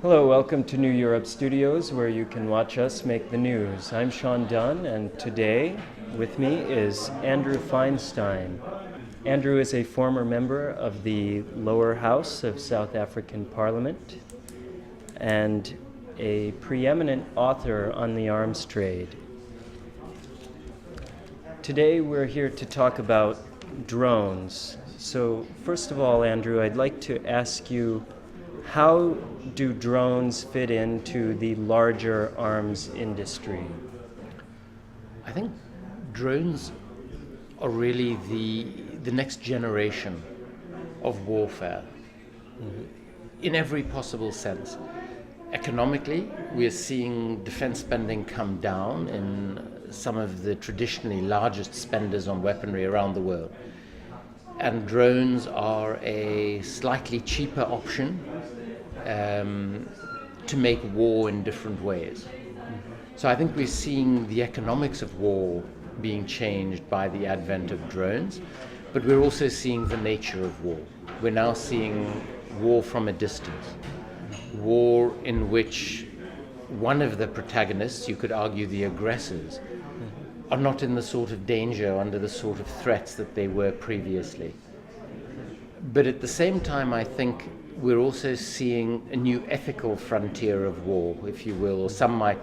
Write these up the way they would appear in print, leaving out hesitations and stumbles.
Hello, welcome to New Europe Studios, where you can watch us make the news. I'm Sean Dunn, and today with me is Andrew Feinstein. Andrew is a former member of the lower house of South African Parliament and a preeminent author on the arms trade. Today we're here to talk about drones. So first of all, Andrew, I'd like to ask you, how do drones fit into the larger arms industry? I think drones are really the next generation of warfare in every possible sense. Economically, we are seeing defense spending come down in some of the traditionally largest spenders on weaponry around the world. And drones are a slightly cheaper option to make war in different ways. So I think we're seeing the economics of war being changed by the advent of drones, but we're also seeing the nature of war. We're now seeing war from a distance, war in which one of the protagonists, you could argue the aggressors, are not in the sort of danger, under the sort of threats that they were previously. But at the same time, I think we're also seeing a new ethical frontier of war, if you will, or some might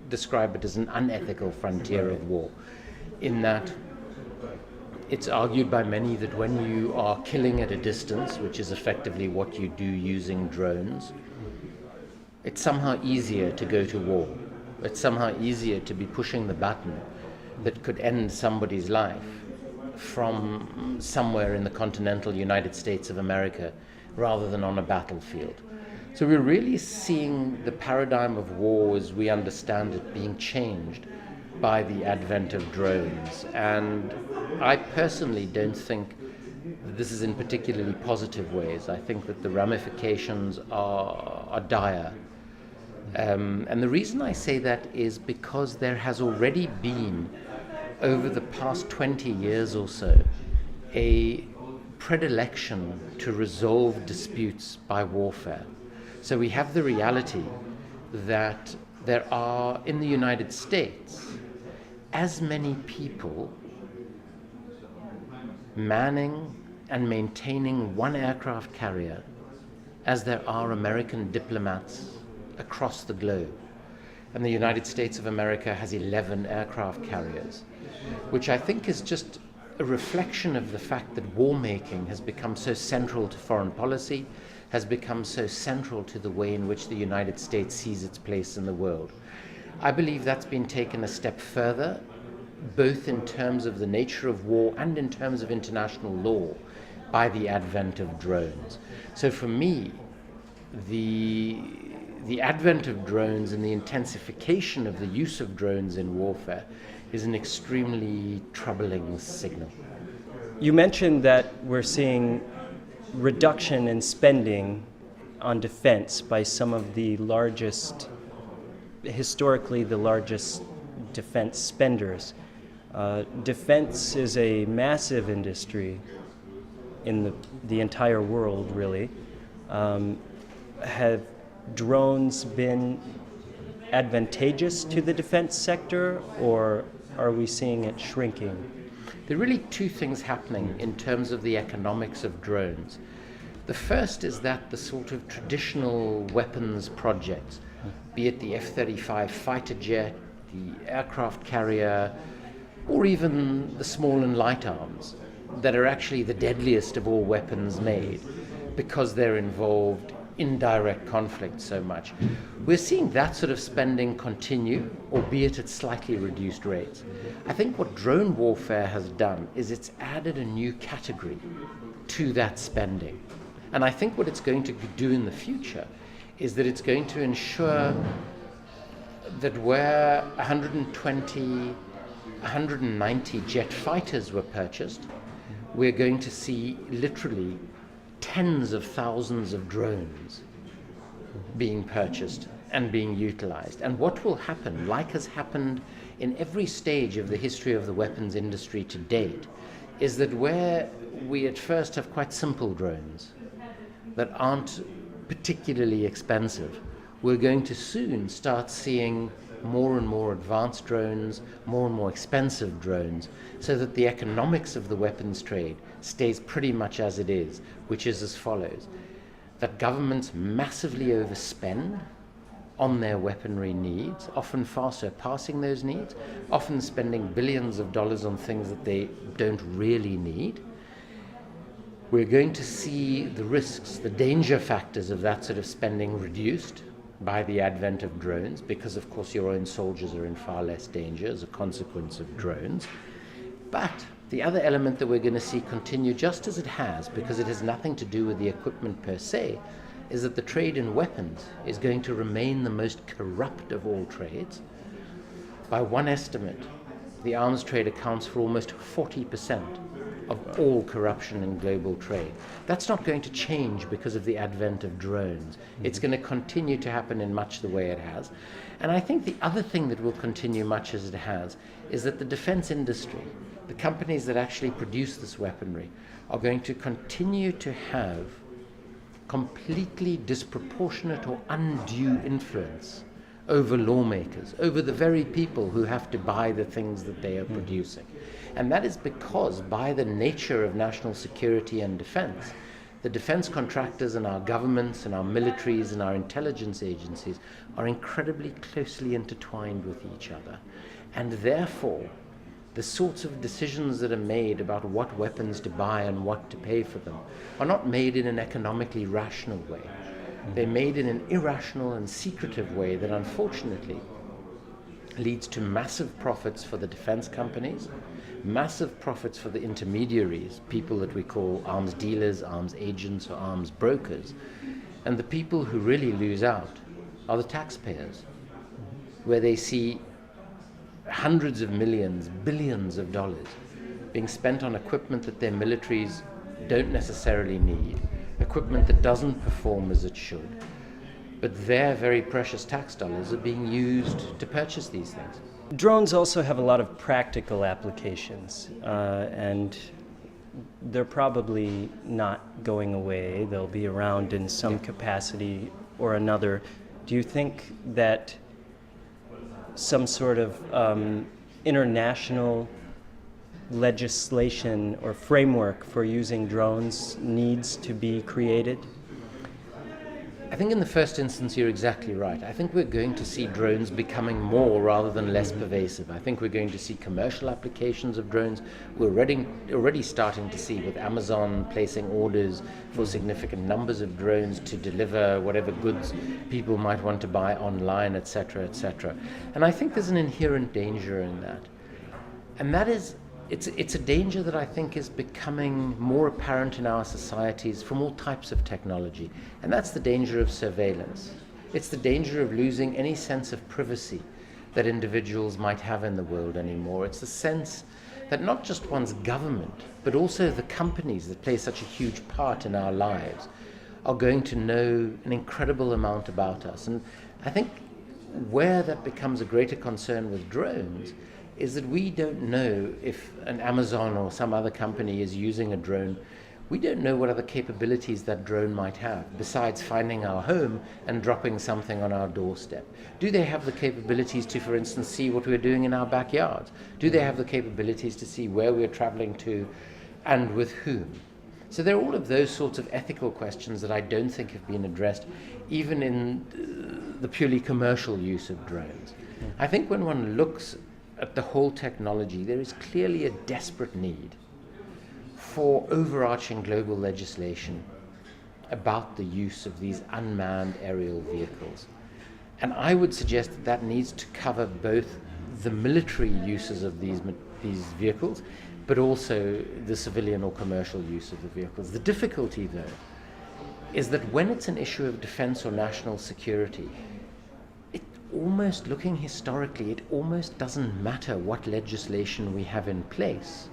describe it as an unethical frontier of war, in that it's argued by many that when you are killing at a distance, which is effectively what you do using drones, it's somehow easier to go to war. It's somehow easier to be pushing the button that could end somebody's life from somewhere in the continental United States of America rather than on a battlefield. So we're really seeing the paradigm of war as we understand it being changed by the advent of drones. And I personally don't think that this is in particularly positive ways. I think that the ramifications are dire. And the reason I say that is because there has already been, over the past 20 years or so, a predilection to resolve disputes by warfare. So we have the reality that there are, in the United States, as many people manning and maintaining one aircraft carrier as there are American diplomats across the globe. And the United States of America has 11 aircraft carriers, which I think is just a reflection of the fact that war making has become so central to foreign policy, has become so central to the way in which the United States sees its place in the world. I believe that's been taken a step further, both in terms of the nature of war and in terms of international law, by the advent of drones. So for me, the advent of drones and the intensification of the use of drones in warfare is an extremely troubling signal. You mentioned that we're seeing reduction in spending on defense by some of the largest, historically the largest defense spenders. Defense is a massive industry in the entire world, really. Have drones been advantageous to the defense sector, or are we seeing it shrinking? There are really two things happening in terms of the economics of drones. The first is that the sort of traditional weapons projects, be it the F-35 fighter jet, the aircraft carrier, or even the small and light arms, that are actually the deadliest of all weapons made because they're involved in direct conflict so much. We're seeing that sort of spending continue, albeit at slightly reduced rates. I think what drone warfare has done is it's added a new category to that spending. And I think what it's going to do in the future is that it's going to ensure that where 120, 190 jet fighters were purchased, we're going to see literally tens of thousands of drones being purchased and being utilized. And what will happen, like has happened in every stage of the history of the weapons industry to date, is that where we at first have quite simple drones that aren't particularly expensive, we're going to soon start seeing more and more advanced drones, more and more expensive drones, so that the economics of the weapons trade stays pretty much as it is, which is as follows: that governments massively overspend on their weaponry needs, often far surpassing those needs, often spending billions of dollars on things that they don't really need. We're going to see the risks, the danger factors of that sort of spending reduced by the advent of drones, because of course your own soldiers are in far less danger as a consequence of drones. But the other element that we're going to see continue just as it has, because it has nothing to do with the equipment per se, is that the trade in weapons is going to remain the most corrupt of all trades. By one estimate, the arms trade accounts for almost 40% of all corruption in global trade. That's not going to change because of the advent of drones. It's going to continue to happen in much the way it has. And I think the other thing that will continue much as it has is that the defense industry, the companies that actually produce this weaponry, are going to continue to have completely disproportionate or undue influence over lawmakers, over the very people who have to buy the things that they are producing. And that is because, by the nature of national security and defense, the defense contractors and our governments and our militaries and our intelligence agencies are incredibly closely intertwined with each other. And therefore, the sorts of decisions that are made about what weapons to buy and what to pay for them are not made in an economically rational way. They're made in an irrational and secretive way that unfortunately leads to massive profits for the defense companies, massive profits for the intermediaries, people that we call arms dealers, arms agents, or arms brokers. And the people who really lose out are the taxpayers, where they see hundreds of millions, billions of dollars being spent on equipment that their militaries don't necessarily need, equipment that doesn't perform as it should, but their very precious tax dollars are being used to purchase these things. Drones also have a lot of practical applications, and they're probably not going away. They'll be around in some capacity or another. Do you think that some sort of international legislation or framework for using drones needs to be created? I think in the first instance you're exactly right. I think we're going to see drones becoming more rather than less pervasive. I think we're going to see commercial applications of drones. We're already starting to see with Amazon placing orders for significant numbers of drones to deliver whatever goods people might want to buy online, etc., etc. And I think there's an inherent danger in that. And that is, it's a danger that I think is becoming more apparent in our societies from all types of technology. And that's the danger of surveillance. It's the danger of losing any sense of privacy that individuals might have in the world anymore. It's the sense that not just one's government, but also the companies that play such a huge part in our lives are going to know an incredible amount about us. And I think where that becomes a greater concern with drones is that we don't know if an Amazon or some other company is using a drone. We don't know what other capabilities that drone might have, besides finding our home and dropping something on our doorstep. Do they have the capabilities to, for instance, see what we're doing in our backyards? Do they have the capabilities to see where we're traveling to and with whom? So there are all of those sorts of ethical questions that I don't think have been addressed, even in the purely commercial use of drones. I think when one looks at the whole technology, there is clearly a desperate need for overarching global legislation about the use of these unmanned aerial vehicles. And I would suggest that that needs to cover both the military uses of these vehicles, but also the civilian or commercial use of the vehicles. The difficulty, though, is that when it's an issue of defense or national security, almost looking historically, it almost doesn't matter what legislation we have in place.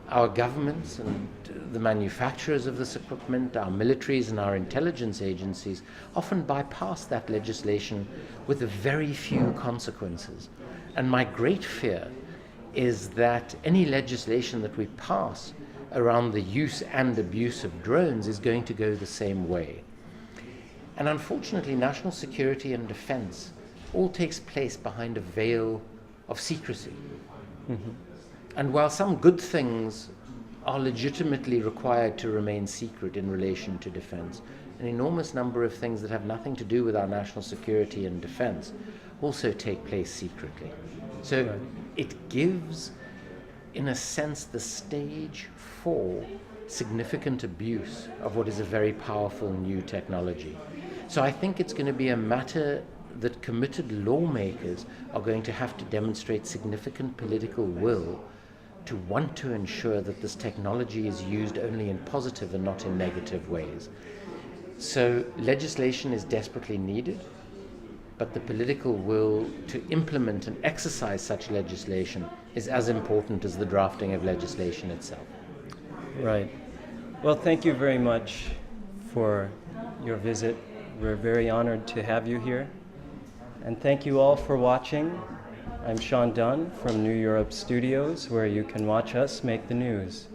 Our governments and the manufacturers of this equipment, our militaries and our intelligence agencies often bypass that legislation with very few consequences. And my great fear is that any legislation that we pass around the use and abuse of drones is going to go the same way. And unfortunately, national security and defense all takes place behind a veil of secrecy. And while some good things are legitimately required to remain secret in relation to defense, an enormous number of things that have nothing to do with our national security and defense also take place secretly. So Right. it gives, in a sense, the stage for significant abuse of what is a very powerful new technology. So I think it's going to be a matter that committed lawmakers are going to have to demonstrate significant political will to want to ensure that this technology is used only in positive and not in negative ways. So legislation is desperately needed, but the political will to implement and exercise such legislation is as important as the drafting of legislation itself. Right. Well, thank you very much for your visit. We're very honored to have you here. And thank you all for watching. I'm Sean Dunn from New Europe Studios, where you can watch us make the news.